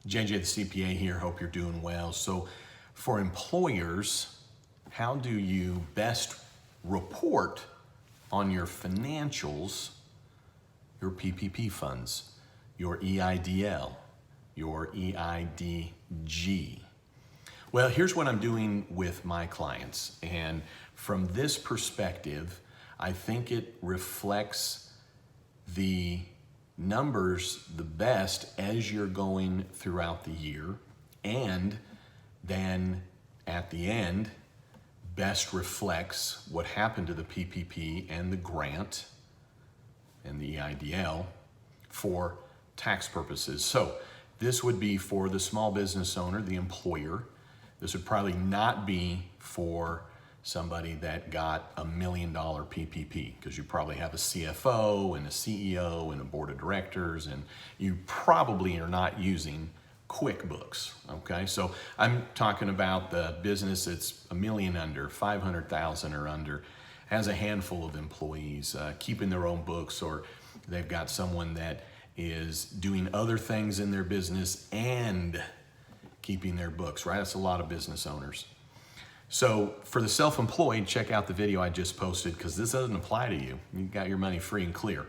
JJ the CPA here, hope you're doing well. So for employers, how do you best report on your financials, your PPP funds, your EIDL, your EIDG? Well, here's what I'm doing with my clients. And from this perspective, I think it reflects the numbers the best as you're going throughout the year, and then at the end best reflects what happened to the PPP and the grant and the EIDL for tax purposes. So this would be for the small business owner, the employer. This would probably not be for somebody that got $1 million PPP, because you probably have a CFO and a CEO and a board of directors, and you probably are not using QuickBooks, okay? So I'm talking about the business that's $1 million under, 500,000 or under, has a handful of employees, keeping their own books, or they've got someone that is doing other things in their business and keeping their books, right? That's a lot of business owners. So for the self-employed, check out the video I just posted, because this doesn't apply to you. You got your money free and clear.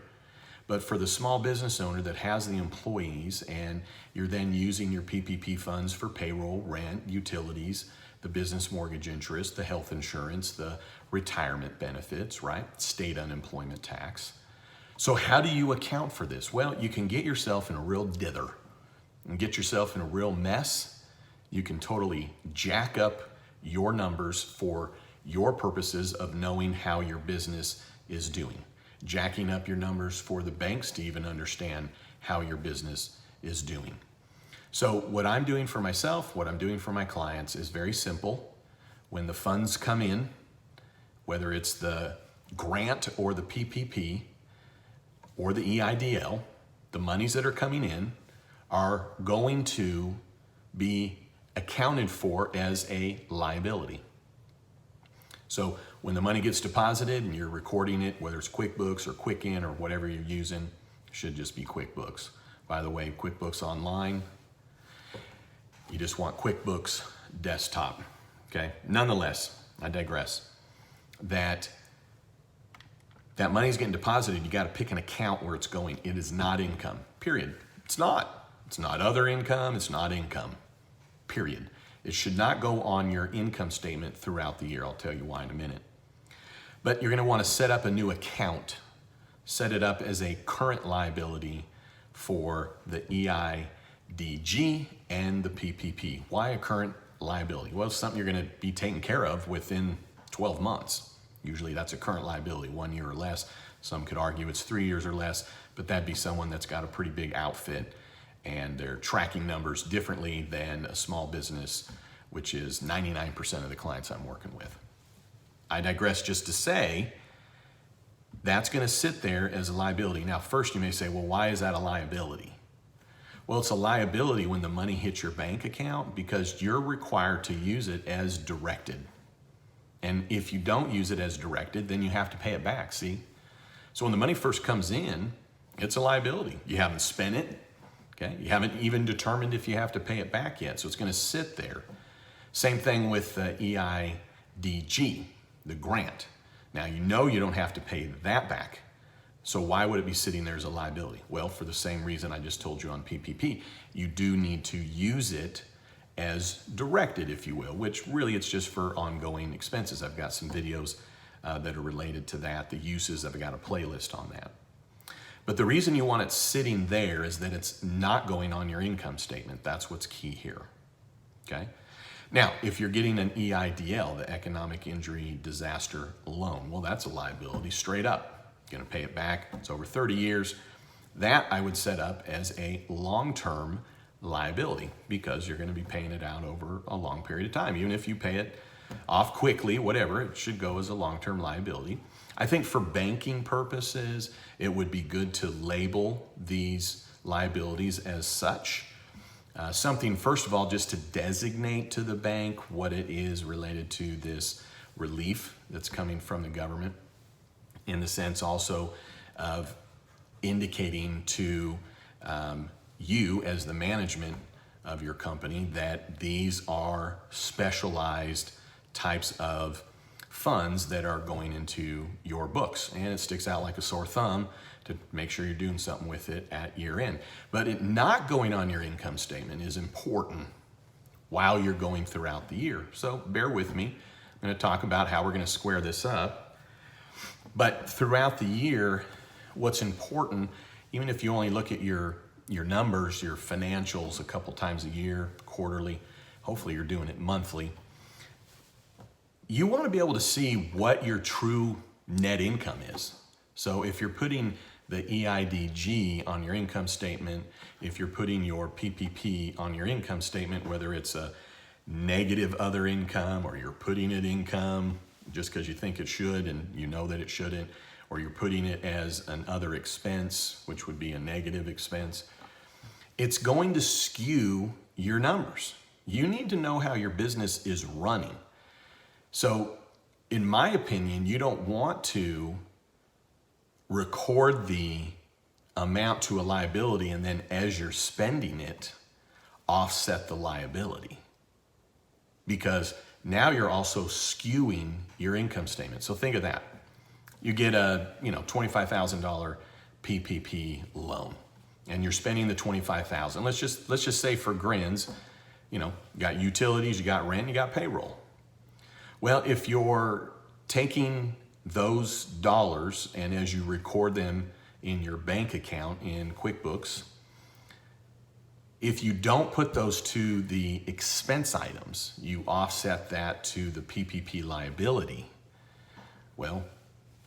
But for the small business owner that has the employees, and you're then using your PPP funds for payroll, rent, utilities, the business mortgage interest, the health insurance, the retirement benefits, right? State unemployment tax. So how do you account for this? Well, you can get yourself in a real dither and get yourself in a real mess. You can totally jack up your numbers for your purposes of knowing how your business is doing. Jacking up your numbers for the banks to even understand how your business is doing. So what I'm doing for myself, what I'm doing for my clients is very simple. When the funds come in, whether it's the grant or the PPP or the EIDL, the monies that are coming in are going to be accounted for as a liability. So when the money gets deposited and you're recording it, whether it's QuickBooks or Quicken or whatever you're using, it should just be QuickBooks. By the way, QuickBooks Online, you just want QuickBooks Desktop, okay? Nonetheless, I digress. That money's getting deposited, you gotta pick an account where it's going. It is not income, period. It's not. It's not other income, it's not income. Period. It should not go on your income statement throughout the year. I'll tell you why in a minute. But you're going to want to set up a new account. Set it up as a current liability for the EIDG and the PPP. Why a current liability? Well, it's something you're going to be taken care of within 12 months. Usually that's a current liability, 1 year or less. Some could argue it's 3 years or less, but that'd be someone that's got a pretty big outfit and they're tracking numbers differently than a small business, which is 99% of the clients I'm working with. I digress just to say that's going to sit there as a liability. Now, first you may say, well, why is that a liability? Well, it's a liability when the money hits your bank account because you're required to use it as directed. And if you don't use it as directed, then you have to pay it back, see? So when the money first comes in, it's a liability. You haven't spent it. Okay, you haven't even determined if you have to pay it back yet, so it's going to sit there. Same thing with the EIDG, the grant. Now you know you don't have to pay that back, so why would it be sitting there as a liability? Well, for the same reason I just told you on PPP, you do need to use it as directed, if you will, which really it's just for ongoing expenses. I've got some videos that are related to that, the uses, I've got a playlist on that. But the reason you want it sitting there is that it's not going on your income statement. That's what's key here, okay? Now, if you're getting an EIDL, the Economic Injury Disaster Loan, well, that's a liability straight up. You're gonna pay it back, it's over 30 years. That I would set up as a long-term liability because you're gonna be paying it out over a long period of time. Even if you pay it off quickly, whatever, it should go as a long-term liability. I think for banking purposes, it would be good to label these liabilities as such. Something, first of all, just to designate to the bank what it is related to this relief that's coming from the government, in the sense also of indicating to you as the management of your company that these are specialized types of funds that are going into your books. And it sticks out like a sore thumb to make sure you're doing something with it at year end. But it not going on your income statement is important while you're going throughout the year. So bear with me. I'm going to talk about how we're going to square this up. But throughout the year, what's important, even if you only look at your numbers, your financials a couple times a year, quarterly, hopefully you're doing it monthly, you want to be able to see what your true net income is. So if you're putting the EIDG on your income statement, if you're putting your PPP on your income statement, whether it's a negative other income or you're putting it income just because you think it should and you know that it shouldn't, or you're putting it as an other expense, which would be a negative expense, it's going to skew your numbers. You need to know how your business is running. So in my opinion, you don't want to record the amount to a liability and then as you're spending it, offset the liability. Because now you're also skewing your income statement. So think of that. You get a $25,000 PPP loan and you're spending the $25,000. Let's just say for grins, you got utilities, you got rent, you got payroll. Well, if you're taking those dollars and as you record them in your bank account in QuickBooks, if you don't put those to the expense items, you offset that to the PPP liability, well,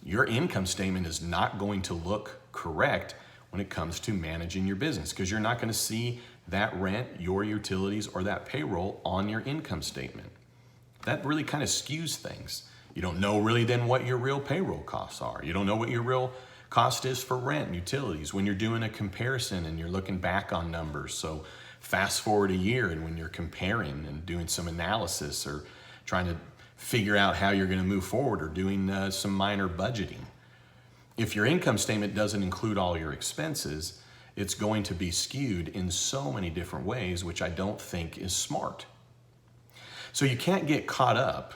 your income statement is not going to look correct when it comes to managing your business because you're not going to see that rent, your utilities, or that payroll on your income statement. That really kind of skews things. You don't know really then what your real payroll costs are. You don't know what your real cost is for rent and utilities when you're doing a comparison and you're looking back on numbers. So fast forward a year and when you're comparing and doing some analysis or trying to figure out how you're going to move forward or doing some minor budgeting. If your income statement doesn't include all your expenses, it's going to be skewed in so many different ways, which I don't think is smart. So you can't get caught up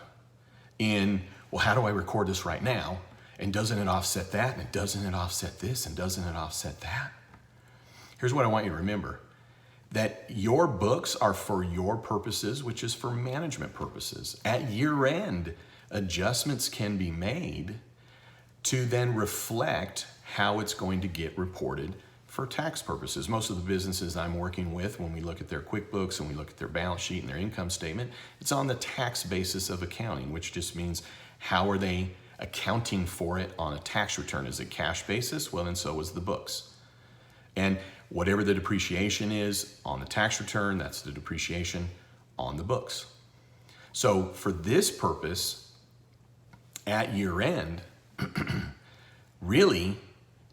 in, well, how do I record this right now? And doesn't it offset that? And doesn't it offset this? And doesn't it offset that? Here's what I want you to remember. That your books are for your purposes, which is for management purposes. At year end, adjustments can be made to then reflect how it's going to get reported for tax purposes. Most of the businesses I'm working with, when we look at their QuickBooks and we look at their balance sheet and their income statement, it's on the tax basis of accounting, which just means how are they accounting for it on a tax return? Is it cash basis? Well, then so is the books. And whatever the depreciation is on the tax return, that's the depreciation on the books. So for this purpose, at year end, really,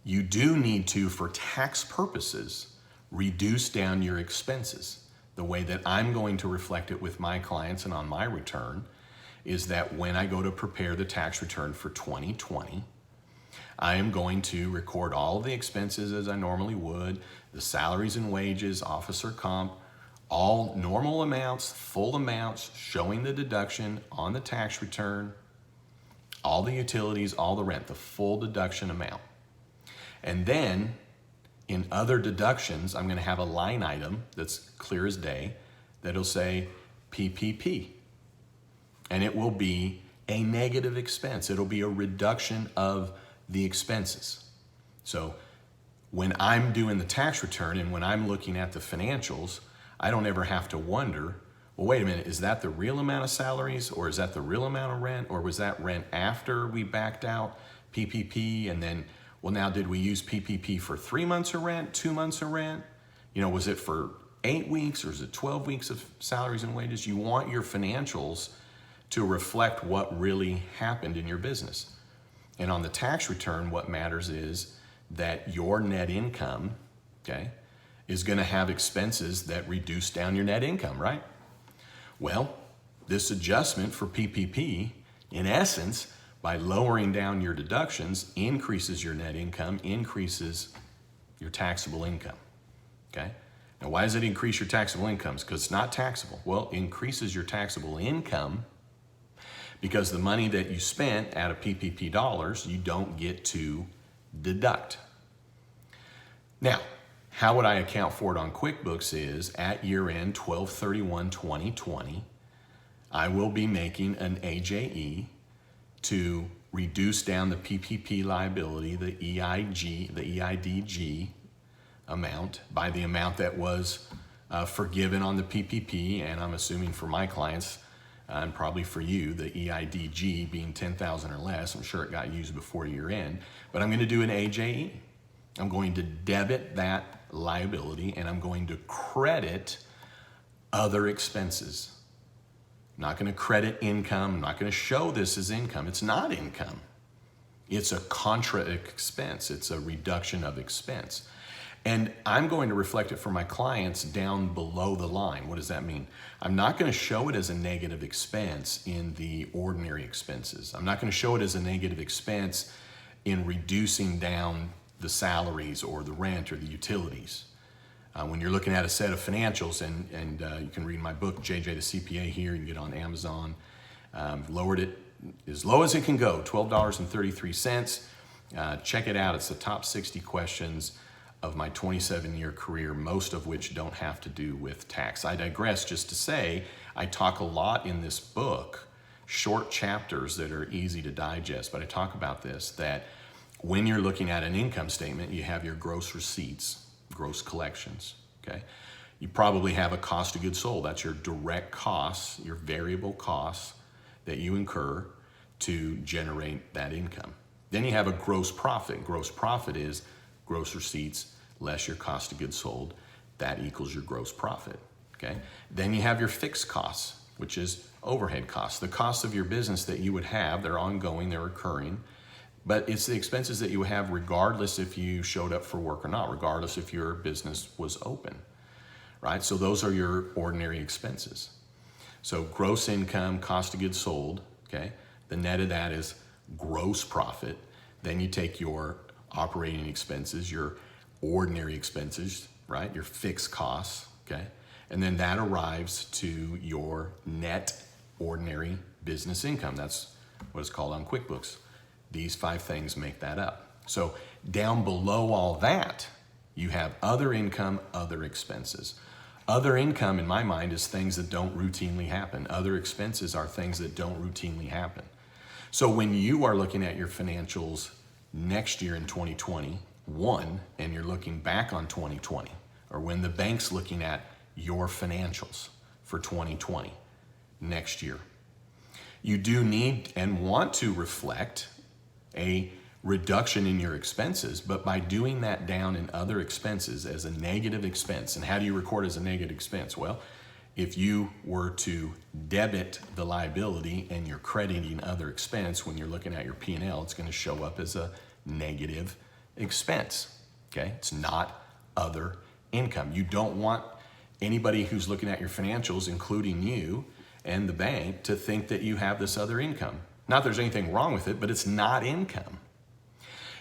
you do need to, for tax purposes, reduce down your expenses. The way that I'm going to reflect it with my clients and on my return is that when I go to prepare the tax return for 2020, I am going to record all of the expenses as I normally would, the salaries and wages, officer comp, all normal amounts, full amounts, showing the deduction on the tax return, all the utilities, all the rent, the full deduction amount. And then in other deductions, I'm going to have a line item that's clear as day that'll say PPP. And it will be a negative expense. It'll be a reduction of the expenses. So when I'm doing the tax return and when I'm looking at the financials, I don't ever have to wonder, well, wait a minute, is that the real amount of salaries or is that the real amount of rent or was that rent after we backed out PPP and then, well, now did we use PPP for 3 months of rent, 2 months of rent? Was it for 8 weeks or is it 12 weeks of salaries and wages? You want your financials to reflect what really happened in your business. And on the tax return, what matters is that your net income, okay, is going to have expenses that reduce down your net income, right? Well, this adjustment for PPP, in essence, by lowering down your deductions, increases your net income, increases your taxable income, okay? Now, why does it increase your taxable incomes? Because it's not taxable. Well, it increases your taxable income because the money that you spent out of PPP dollars, you don't get to deduct. Now, how would I account for it on QuickBooks is at year end 12/31/2020, I will be making an AJE to reduce down the PPP liability, the EIDG amount by the amount that was forgiven on the PPP, and I'm assuming for my clients and probably for you, the EIDG being 10,000 or less. I'm sure it got used before year end, but I'm going to do an AJE. I'm going to debit that liability and I'm going to credit other expenses. I'm not going to credit income. I'm not going to show this as income. It's not income. It's a contra expense. It's a reduction of expense. And I'm going to reflect it for my clients down below the line. What does that mean? I'm not going to show it as a negative expense in the ordinary expenses. I'm not going to show it as a negative expense in reducing down the salaries or the rent or the utilities. When you're looking at a set of financials, and you can read my book, JJ the CPA here, you can get it on Amazon. Lowered it as low as it can go, $12.33. Check it out. It's the top 60 questions of my 27-year career, most of which don't have to do with tax. I digress just to say, I talk a lot in this book, short chapters that are easy to digest, but I talk about this, that when you're looking at an income statement, you have your gross receipts, gross collections, okay? You probably have a cost of goods sold. That's your direct costs, your variable costs that you incur to generate that income. Then you have a gross profit. Gross profit is gross receipts less your cost of goods sold. That equals your gross profit, okay? Then you have your fixed costs, which is overhead costs. The costs of your business that you would have, they're ongoing, they're recurring, but it's the expenses that you have regardless if you showed up for work or not, regardless if your business was open, right? So those are your ordinary expenses. So gross income, cost of goods sold, okay? The net of that is gross profit. Then you take your operating expenses, your ordinary expenses, right? Your fixed costs, okay? And then that arrives to your net ordinary business income. That's what it's called on QuickBooks. These 5 things make that up. So down below all that, you have other income, other expenses. Other income, in my mind, is things that don't routinely happen. Other expenses are things that don't routinely happen. So when you are looking at your financials next year in 2021, and you're looking back on 2020, or when the bank's looking at your financials for 2020 next year, you do need and want to reflect a reduction in your expenses, but by doing that down in other expenses as a negative expense. And how do you record as a negative expense? Well, if you were to debit the liability and you're crediting other expense, when you're looking at your P&L, it's going to show up as a negative expense, okay? It's not other income. You don't want anybody who's looking at your financials, including you and the bank, to think that you have this other income. Not that there's anything wrong with it, but it's not income.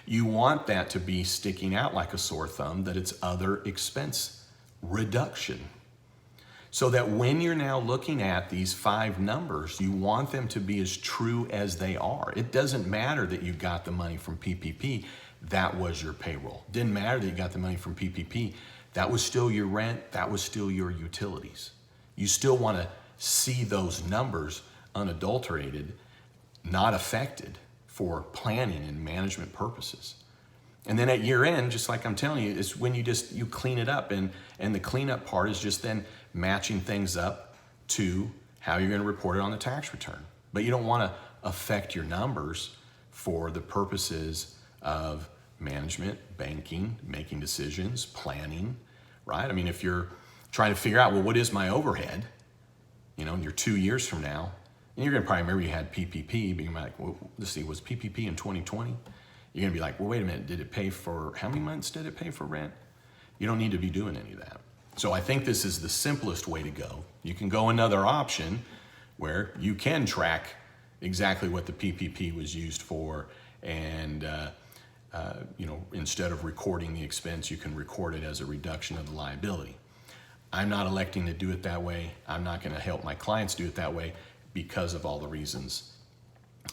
You want that to be sticking out like a sore thumb, that it's other expense reduction. So that when you're now looking at these 5 numbers, you want them to be as true as they are. It doesn't matter that you got the money from PPP. That was your payroll. Didn't matter that you got the money from PPP. That was still your rent. That was still your utilities. You still want to see those numbers unadulterated, not affected for planning and management purposes. And then at year end, just like I'm telling you, is when you clean it up, and the cleanup part is just then matching things up to how you're going to report it on the tax return. But you don't want to affect your numbers for the purposes of management, banking, making decisions, planning, right? I mean, if you're trying to figure out, well, what is my overhead? And you're 2 years from now, and you're going to probably remember you had PPP, but you're like, well, let's see, was PPP in 2020? You're going to be like, well, wait a minute, did it pay for, how many months did it pay for rent? You don't need to be doing any of that. So I think this is the simplest way to go. You can go another option where you can track exactly what the PPP was used for, and instead of recording the expense, you can record it as a reduction of the liability. I'm not electing to do it that way. I'm not going to help my clients do it that way because of all the reasons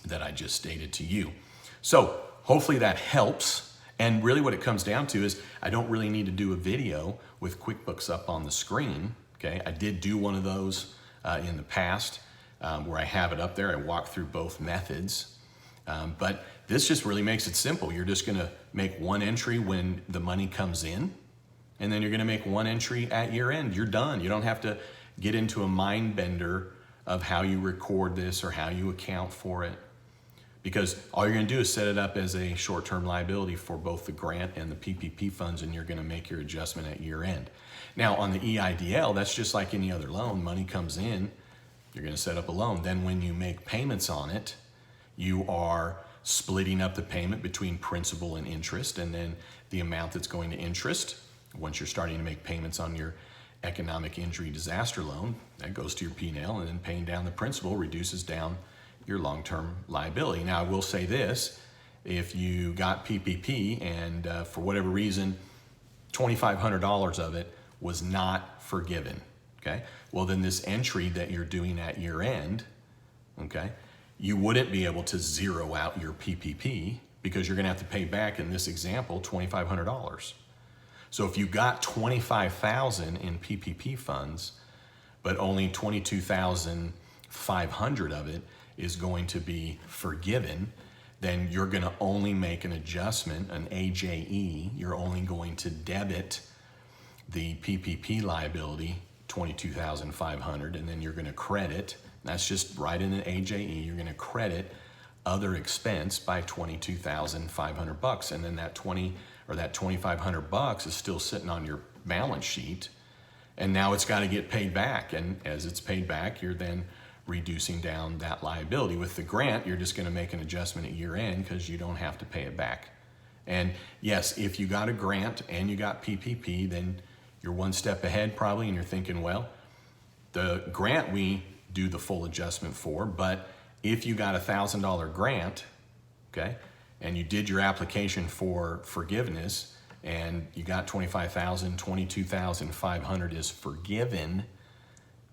that I just stated to you. So hopefully that helps. And really what it comes down to is I don't really need to do a video with QuickBooks up on the screen. Okay, I did do one of those in the past where I have it up there. I walk through both methods. But this just really makes it simple. You're just going to make one entry when the money comes in, and then you're going to make one entry at year end. You're done. You don't have to get into a mind bender of how you record this or how you account for it, because all you're going to do is set it up as a short-term liability for both the grant and the PPP funds, and you're going to make your adjustment at year end. Now on the EIDL, that's just like any other loan. Money comes in, you're going to set up a loan. Then when you make payments on it, you are splitting up the payment between principal and interest, and then the amount that's going to interest, once you're starting to make payments on your economic injury disaster loan, that goes to your P&L, and then paying down the principal reduces down your long-term liability. Now I will say this, if you got PPP and for whatever reason, $2,500 of it was not forgiven, okay? Well then this entry that you're doing at year end, okay, you wouldn't be able to zero out your PPP because you're gonna have to pay back, in this example, $2,500. So if you got $25,000 in PPP funds, but only $22,500 of it is going to be forgiven, then you're gonna only make an adjustment, an AJE. You're only going to debit the PPP liability, $22,500, and then you're gonna credit, that's just right in an AJE, you're gonna credit other expense by $22,500, and then that $2,500 is still sitting on your balance sheet, and now it's got to get paid back. And as it's paid back, you're then reducing down that liability. With the grant, you're just going to make an adjustment at year end because you don't have to pay it back. And yes, if you got a grant and you got PPP, then you're one step ahead probably, and you're thinking, well, the grant we do the full adjustment for, but if you got a $1,000 grant, okay, and you did your application for forgiveness and you got $25,000, $22,500 is forgiven,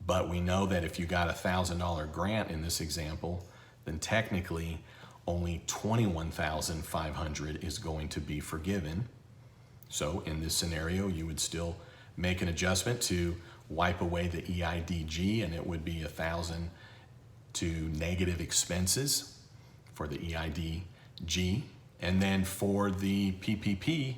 but we know that if you got a $1,000 grant in this example, then technically only $21,500 is going to be forgiven. So in this scenario, you would still make an adjustment to wipe away the EIDG, and it would be $1,000 to negative expenses for the EIDG. And then for the PPP,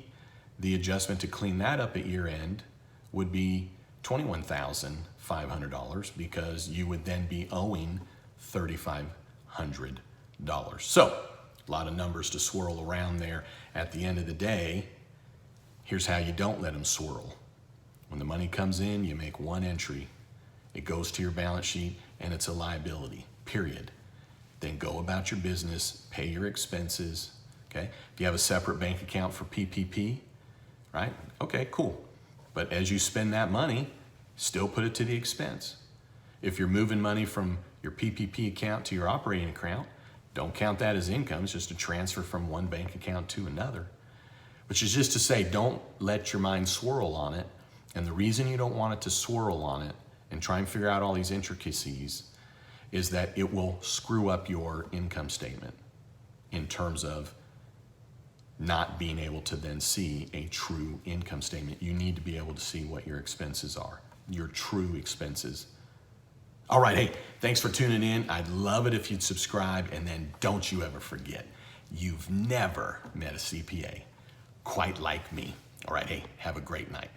the adjustment to clean that up at year end would be $21,500 because you would then be owing $3,500. So a lot of numbers to swirl around there. At the end of the day, here's how you don't let them swirl. When the money comes in, you make one entry. It goes to your balance sheet and it's a liability, period. Then go about your business, pay your expenses, okay? If you have a separate bank account for PPP, right? Okay, cool. But as you spend that money, still put it to the expense. If you're moving money from your PPP account to your operating account, don't count that as income. It's just a transfer from one bank account to another. Which is just to say, don't let your mind swirl on it. And the reason you don't want it to swirl on it and try and figure out all these intricacies is that it will screw up your income statement in terms of not being able to then see a true income statement. You need to be able to see what your expenses are, your true expenses. All right, hey, thanks for tuning in. I'd love it if you'd subscribe, and then don't you ever forget, you've never met a CPA quite like me. All right, hey, have a great night.